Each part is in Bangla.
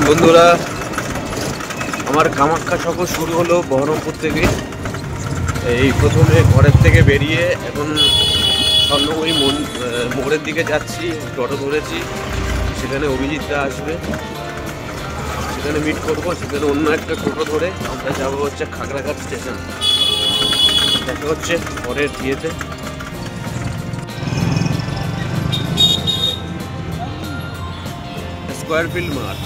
বন্ধুরা, আমার কামাখ্যা সফর শুরু হলো বহরমপুর থেকে। এই প্রথমে ঘরের থেকে বেরিয়ে এখন স্বর্ণময়ী মোড়ের দিকে যাচ্ছি। টোটো ধরেছি, সেখানে অভিজিৎদা আসবে, সেখানে মিট করবো। সেখানে অন্য একটা টোটো ধরে আমরা যাবো হচ্ছে খাগড়াঘাট স্টেশন। দেখা হচ্ছে পরের ইয়েতে। স্কোয়ার ফিল্ড মাঠ।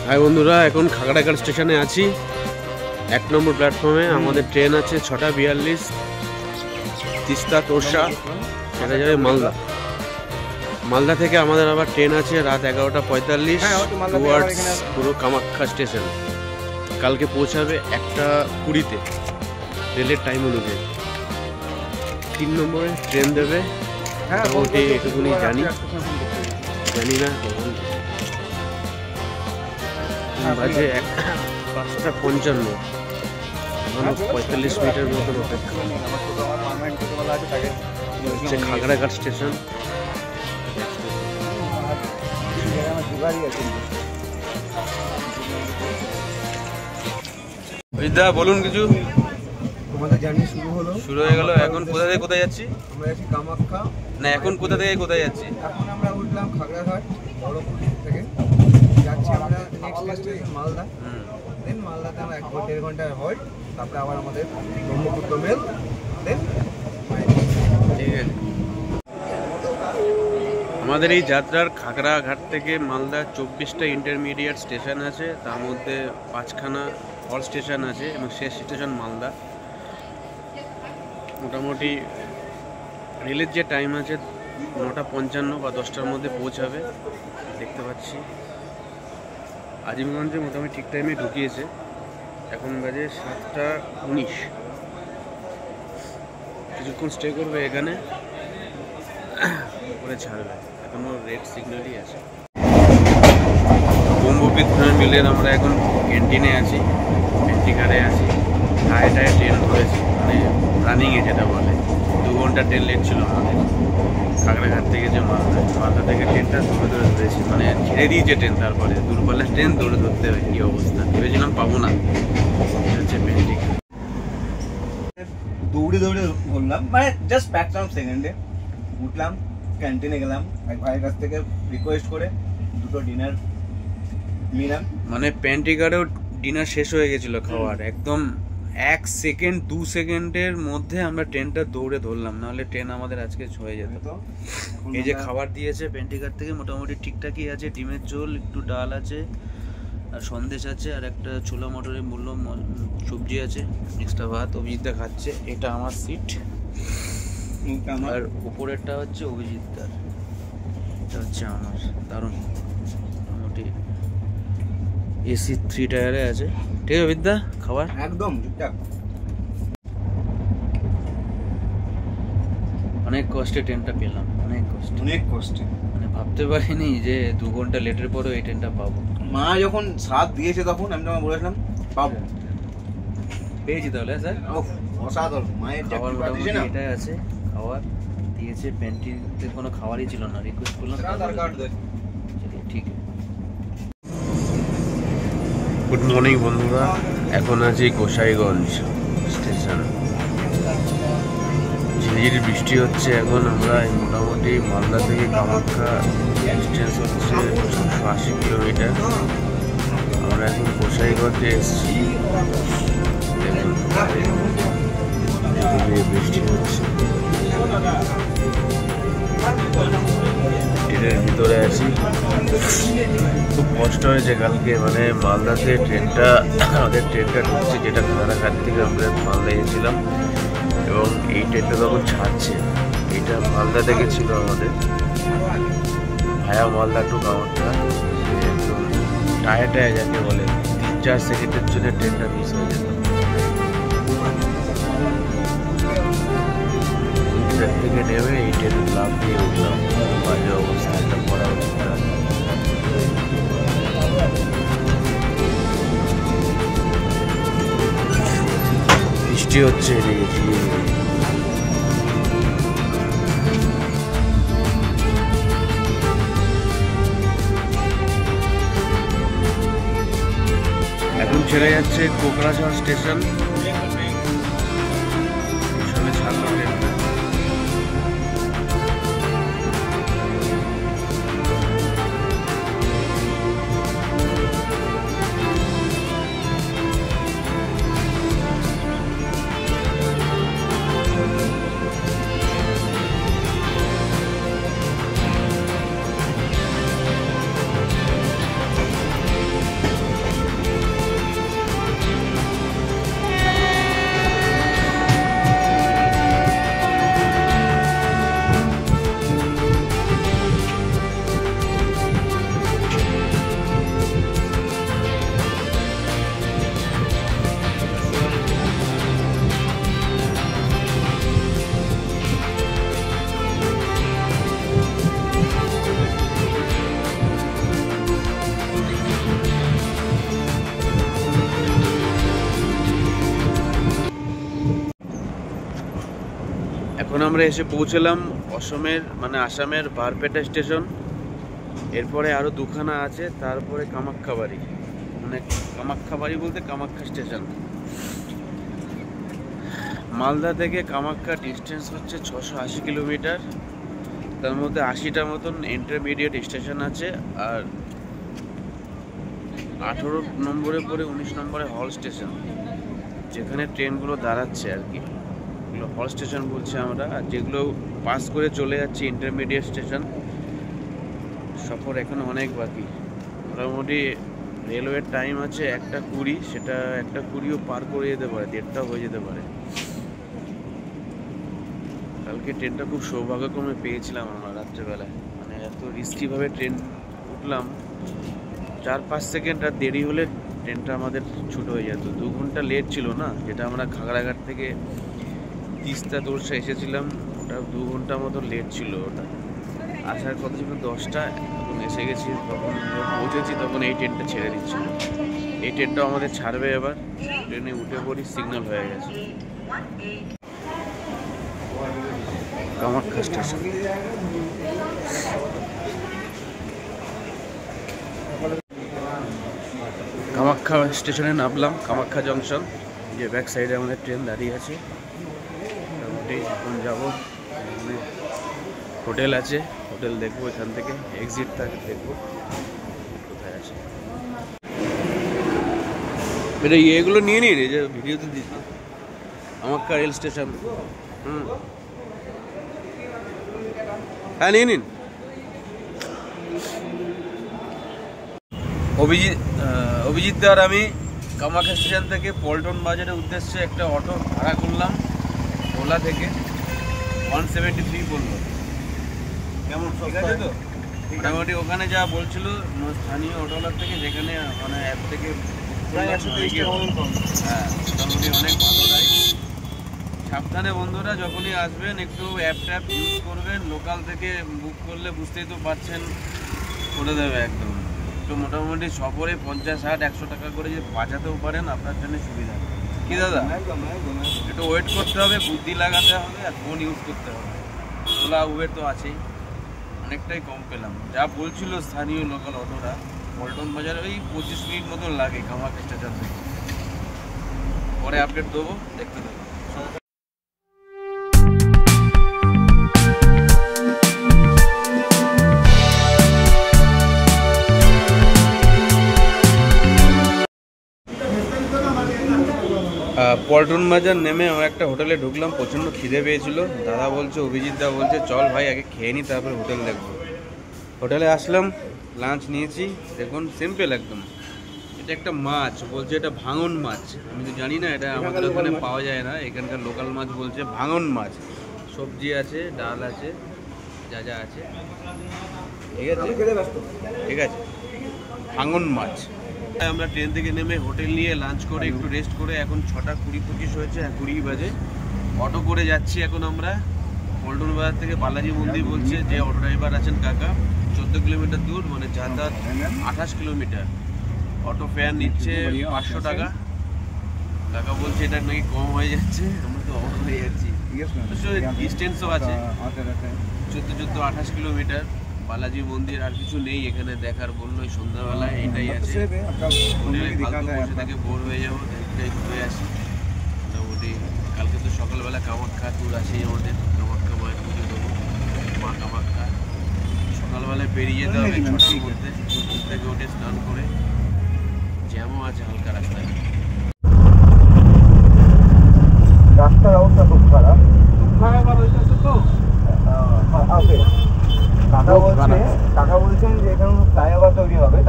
হাই বন্ধুরা, এখন খাগড়াঘাট স্টেশনে আছি, 1 নম্বর প্ল্যাটফর্মে। আমাদের ট্রেন আছে 6:42, তিস্তা তোরসা, সেটা যাবে মালদা। মালদা থেকে আমাদের আবার ট্রেন আছে রাত 11:45 টুয়ার্ডস পুরো কামাখ্যা স্টেশন। কালকে পৌঁছাবে 1:20-তে রেলের টাইম অনুযায়ী। 3 নম্বরে ট্রেন দেবে, মোটামুটি এটুকুনি জানি না কখন বাজে। 5:55, 45 মিনিটের মতন অপেক্ষা। হচ্ছে খাগড়াঘাট স্টেশন। বিদ্যা বলুন কিছু। আমাদের জার্নি শুরু হয়ে গেল। এখন কোথা থেকে কোথায় যাচ্ছি? আমরা যাচ্ছি কামাখ্যা। না, এখন কোথা থেকে কোথায় যাচ্ছি? এখন আমরা উঠলাম খাগড়াঘাট বহরমপুর থেকে, যাচ্ছি আমরা নেক্সট স্টেশন মালদা। দেন মালদাতে আমরা 1-1.5 ঘন্টা হল্ট, তারপরে আবার আমাদের ব্রহ্মপুত্র মেল। দেন ঠিক আছে। আমাদের এই যাত্রার খাগড়াঘাট থেকে মালদা 24টা ইন্টারমিডিয়েট স্টেশন আছে, তার মধ্যে 5খানা হল স্টেশন আছে এবং শেষ স্টেশন মালদা। মোটামুটি রেলের যে টাইম আছে 9:55 বা 10টার মধ্যে পৌঁছাবে। দেখতে পাচ্ছি আজিমগঞ্জে মোটামুটি ঠিক টাইমে ঢুকিয়েছে। এখন বাজে 7:19। কিছুক্ষণ স্টে করবে এখানে, করে ছাড়বে। এখনও রেড সিগন্যালই আছে। ব্রহ্মপুত্র মিলের আমরা এখন ক্যান্টিনে আছি, পেন্টিঘাটে আছি। টায়ে ট্রেন ধরেছি, মানে রানিংয়ে যেটা বলে। 2 ঘন্টা ট্রেন লেট ছিল আমাদের খাগড়াঘাট থেকে যে মালদা থেকে ট্রেনটা দৌড়ে ধরেছি, মানে ছেড়ে দিয়েছে ট্রেন। তারপরে দূরপাল্লার ট্রেন দৌড়ে ধরতে হয়, কী অবস্থা। ভেবেছিলাম পাবো না। হচ্ছে পেন্টিঘাট। দৌড়ে বললাম, মানে জাস্ট প্যাকলাম সেকেন্ডে উঠলাম, ক্যান্টিনে গেলাম, এক ভাইয়ের কাছ থেকে রিকোয়েস্ট করে 2টো ডিনার নিলাম। মানে পেন্টিঘাটেও ডিনার শেষ হয়ে গেছিলো খাওয়ার। একদম 1 সেকেন্ড 2 সেকেন্ডের মধ্যে আমরা ট্রেনটা দৌড়ে ধরলাম, নাহলে ট্রেন আমাদের আজকে হয়ে যেত। এই যে খাবার দিয়েছে পেন্টিঘাট থেকে, মোটামুটি ঠিকঠাকই আছে। ডিমের ঝোল, একটু ডাল আছে, আর সন্দেশ আছে, আর একটা ছোলা মটরের মূল্য সবজি আছে, এক্সট্রা ভাত। অভিজিৎদা খাচ্ছে, এটা আমার সিট। আর উপরেরটা হচ্ছে অভিজিৎদার, এটা হচ্ছে আমার। দারুণ, মোটামুটি এসি 3 টায়ারে আছে। ঠিক আছে অভিজিৎদা, খাবার একদম ঠিকঠাক। অনেক কষ্টে ট্রেনটা পেলাম, অনেক কষ্টে। মানে ভাবতে পারিনি যে 2 ঘন্টা লেটের পরেও এই ট্রেনটা পাবো। মা যখন সাথ দিয়েছে তখন আমি তোমাকে বলেছিলাম পাবো, পেয়েছি। তাহলে স্যার অসাধারণ। মায়ের খাবার মোটামুটি এটাই আছে, খাবার দিয়েছে। প্যান্টিতে কোনো খাবারই ছিল না, রিকোয়েস্ট করলাম। ঠিক। গুড মর্নিং বন্ধুরা, এখন আছি গোসাইগঞ্জ স্টেশন। ঝিরিঝিরি বৃষ্টি হচ্ছে। এখন আমরা মোটামুটি মালদা থেকে কামাখ্যা ডিস্টেন্স হচ্ছে 780 কিলোমিটার। আমরা এখন গোসাইগঞ্জে এসেছি। দেখুন বৃষ্টি হচ্ছে, ট্রেনের ভিতরে আছি। খুব কষ্ট হয়েছে কালকে, মানে মালদাতে আমাদের ট্রেনটা ঢুকছে, যেটা খাগড়াঘাট থেকে আমরা মালদা গেছিলাম, এবং এই ট্রেনটা তখন ছাড়ছে। এইটা মালদা থেকে ছিল আমাদের, ভায়া মালদা টু কামাখ্যা। একদম টায়ার যাকে বলে, 3-4 সেকেন্ডের জন্য ট্রেনটা মিস হয়ে যেত। থেকে নেমে এই ট্রেনের লাভ দিয়ে উঠলাম। বাজে অবস্থা, এটা করা উচিত না। বৃষ্টি হচ্ছে এদিকে। এখন ছেড়ে যাচ্ছে কোকড়াঝড় স্টেশন। পিছনে ছাড়লো ট্রেনটা। এখন আমরা এসে পৌঁছলাম আসামের বারপেটা স্টেশন। এরপরে আরো দুখানা আছে, তারপরে কামাখ্যাবাড়ি, কামাখ্যাবাড়ি বলতে কামাখ্যা স্টেশন। মালদা থেকে কামাখ্যা ডিস্টেন্স হচ্ছে 680 কিলোমিটার। তার মধ্যে 80টা মতন ইন্টারমিডিয়েট স্টেশন আছে, আর 18 নম্বরে পরে 19 নম্বরে হল স্টেশন, যেখানে ট্রেনগুলো দাঁড়াচ্ছে আর কি। হল স্টেশন বলছি আমরা। আর যেগুলো পাস করে চলে যাচ্ছে ইন্টারমিডিয়েট স্টেশন। সফর এখন অনেক বাকি। মোটামুটি রেলওয়ের টাইম আছে 1:20, সেটা 1:20ও পার করে যেতে পারে, 1:30 হয়ে যেতে পারে। কালকে ট্রেনটা খুব সৌভাগ্যক্রমে পেয়েছিলাম আমরা রাত্রেবেলায়। এত রিস্কিভাবে ট্রেন উঠলাম, 4-5 সেকেন্ড আর দেরি হলে ট্রেনটা আমাদের ছুট হয়ে যেত। 2 ঘন্টা লেট ছিল না, যেটা আমরা খাগড়াঘাট থেকে তিস্তা তোরসা এসেছিলাম, ওটা 2 ঘন্টা মতো লেট ছিল। ওটা আসার কথা ছিল 10টা, এখন এসে গেছি। তখন পৌঁছেছি তখন এই ট্রেনটা ছেড়ে দিচ্ছিল। এই ট্রেনটাও আমাদের ছাড়বে এবার। ট্রেনে উঠে পড়ি, সিগন্যাল হয়ে গেছে। কামাখ্যা স্টেশন। কামাখ্যা স্টেশনে নামলাম, কামাখ্যা জংশন, যে ব্যাক সাইডে আমাদের ট্রেন দাঁড়িয়ে আছে। মোটামুটি এখন যাবো, হোটেল আছে, হোটেল দেখবো, এখান থেকে এক্সিট থাকে দেখবো কোথায় আছে। এটা এগুলো নিয়ে নিন, এই যে ভিডিওতে দিচ্ছি কামাখ্যা রেল স্টেশন। হ্যাঁ নিয়ে নিন। অভিজিৎ আর আমি কামাখ্যা স্টেশন থেকে পল্টন বাজারের উদ্দেশ্যে একটা অটো ভাড়া করলাম ওলা থেকে। 173 পড়লো। কেমন, ঠিক আছে তো? মোটামুটি ওখানে যা বলছিল স্থানীয় অটোওয়ালার থেকে, যেখানে অ্যাপ থেকে প্রায় 130 টাকা মতন কম। হ্যাঁ, মোটামুটি অনেক ভালো রাইড। সাবধানে বন্ধুরা, যখনই আসবেন একটু অ্যাপ ইউজ করবেন। লোকাল থেকে বুক করলে বুঝতেই তো পারছেন, করে দেবে একদম। তো মোটামুটি সফরে 50-60-100 টাকা করে যে বাঁচাতেও পারেন, আপনার জন্য সুবিধা। কি দাদা, একটু ওয়েট করতে হবে, বুদ্ধি লাগাতে হবে, আর ফোন ইউজ করতে হবে। ওলা উবের তো আছেই, অনেকটাই কম পেলাম। যা বলছিল স্থানীয় লোকাল অটোরা, পল্টন বাজারে ওই 25 মিনিট মতন লাগে কামাখ্যা স্টেশন থেকে। পরে আপডেট দেবো, দেখতে দেবো। পল্টন বাজার নেমে আমরা একটা হোটেলে ঢুকলাম। প্রচণ্ড খিদে পেয়েছিল। দাদা বলছে, অভিজিৎ দা বলছে, চল ভাই আগে খেয়ে নি, তারপরে হোটেল দেখবো। হোটেলে আসলাম, লাঞ্চ নিয়েছি। দেখুন সিম্পল একদম। এটা একটা মাছ, বলছে এটা ভাঙন মাছ। আমি তো জানি না, এটা আমাদের ওখানে পাওয়া যায় না, এখানকার লোকাল মাছ বলছে ভাঙন মাছ। সবজি আছে, ডাল আছে, যা যা আছে, ঠিক আছে ঠিক আছে, ভাঙন মাছ। আমরা ট্রেন থেকে নেমে হোটেল নিয়ে লাঞ্চ করে একটু রেস্ট করে এখন 6টা 20-25 হয়েছে, 20 বাজে। অটো করে যাচ্ছি এখন আমরা পল্টন বাজার থেকে বালাজি মন্দির। বলছে যে অটো ড্রাইভার আছেন কাকা, 14 কিলোমিটার দূর, মানে যাতায়াত 28 কিলোমিটার। অটো ফেয়ার নিচ্ছে 500 টাকা। কাকা বলছে এটা নাকি কম হয়ে যাচ্ছে, আমরা তো অবাক হয়ে যাচ্ছি। ডিস্টেন্সও আছে 14-28 কিলোমিটার। বালাজি মন্দির আর কিছু নেই এখানে দেখার, বললো সন্ধ্যাবেলায় এটাই আছে। ফালতু বসে থেকে বোর হয়ে যাবো, এটাই ঘুরে আসি মোটামুটি। কালকে তো সকালবেলা কামাখ্যা ট্যুর আছে আমাদের, কামাখ্যা মায়ের পুজো দেবো, মা কামাখ্যা। সকালবেলায় বেরিয়ে যেতে হবে 6টার মধ্যে, ঘুম থেকে উঠে স্নান করে। জ্যামও আছে হালকা রাস্তায়। রাস্তার অবস্থা খুব খারাপ। কাকা বলছেন যে এখানে ফ্লাইওভার তৈরি হবে।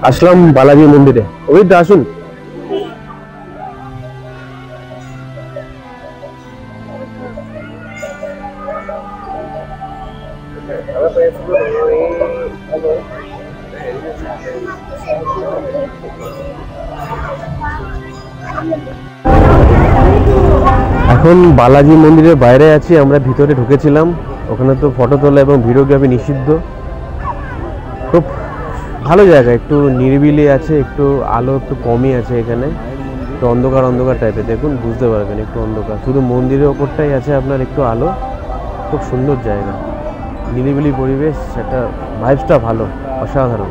আসলাম বালাজি মন্দিরে। অভিজ্ঞ আসুন। এখন বালাজি মন্দিরের বাইরে আছি আমরা, ভিতরে ঢুকেছিলাম। ওখানে তো ফটো তোলা এবং ভিডিওগ্রাফি নিষিদ্ধ। খুব ভালো জায়গা, একটু নিরিবিলি আছে, একটু আলো একটু কমই আছে এখানে, একটু অন্ধকার অন্ধকার টাইপের। দেখুন বুঝতে পারবেন একটু অন্ধকার, শুধু মন্দিরের ওপরটাই আছে আপনার একটু আলো। খুব সুন্দর জায়গা, নিরিবিলি পরিবেশ, একটা ভাইবসটা ভালো, অসাধারণ,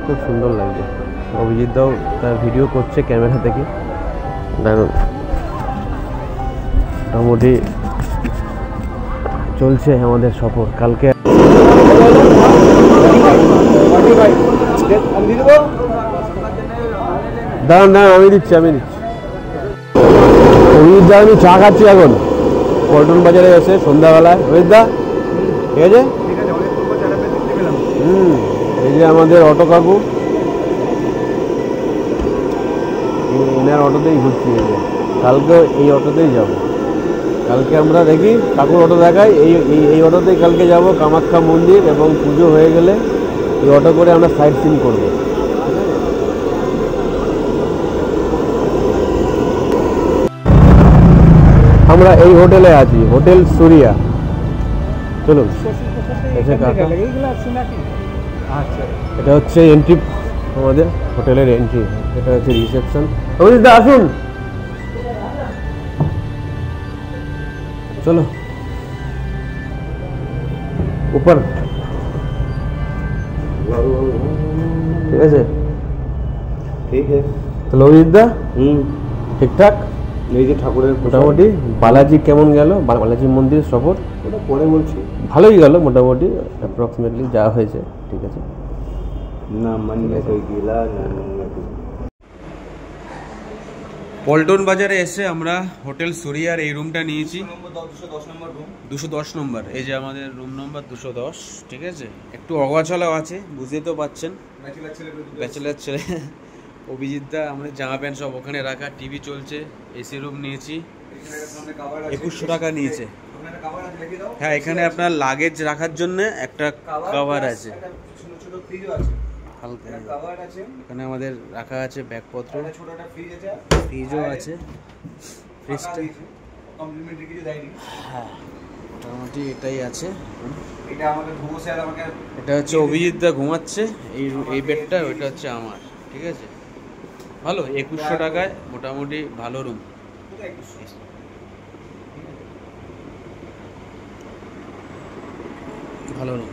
খুব সুন্দর লাগছে। অভিজিৎ দাও তার ভিডিও করছে ক্যামেরা থেকে, দারুণ। মোটামুটি চলছে আমাদের সফর। কালকে দাঁড়ান দাঁড়ান, আমি দিচ্ছি। অভিজিৎ দা আমি চা খাচ্ছি এখন পল্টন বাজারে এসে সন্ধ্যাবেলায়। অভিজিৎ দা ঠিক আছে। এই যে আমাদের অটো কাকু, এনার অটোতেই ঘুরছি। এই যে কালকে এই অটোতেই যাব। কালকে আমরা দেখি কাকুর অটো দেখাই, এই অটোতেই কালকে যাব কামাখ্যা মন্দির, এবং পুজো হয়ে গেলে এই অটো করে আমরা সাইট সিন করব। আমরা এই হোটেলে আছি, হোটেল সুরিয়া। চলুন। এটা হচ্ছে এন্ট্রি, আমাদের হোটেলের এন্ট্রি। এটা হচ্ছে রিসেপশন। অভিজিৎ দা আসুন, চলো উপর। ঠিক আছে, ঠিক আছে। তাহলে অভিজিৎ দা ঠিকঠাক। এই যে ঠাকুরের মোটামুটি বালাজি কেমন গেল? বালাজি মন্দির সফর ওটা পরে বলছি। ভালোই গেল মোটামুটি, অ্যাপ্রক্সিমেটলি যা হয়েছে। ঠিক আছে না মানে পল্টন বাজারে এসে আমরা হোটেল সুরিয়ার এই রুমটা নিয়েছি, 210 নম্বর। এই যে আমাদের রুম নম্বর 210। ঠিক আছে, একটু অগোছালো আছে, বুঝতেই তো পাচ্ছেন, ব্যাচেলার ছেলে। অভিজিৎ দা আমাদের জামা প্যান্ট সব ওখানে রাখা, টিভি চলছে, এসি রুম নিয়েছি, 2100 টাকা নিয়েছে। হ্যাঁ, এখানে আপনার লাগেজ রাখার জন্য একটা কভার আছে, হালকা এখানে আমাদের রাখা আছে ব্যাগপত্র, ফ্রিজও আছে। ফ্রিজটা হ্যাঁ মোটামুটি এটাই আছে। এটা হচ্ছে অভিজিৎ দা ঘুমাচ্ছে এই বেডটা, ওইটা হচ্ছে আমার। ঠিক আছে, ভালো 2100 টাকায় মোটামুটি ভালো রুম। ভালো রুম।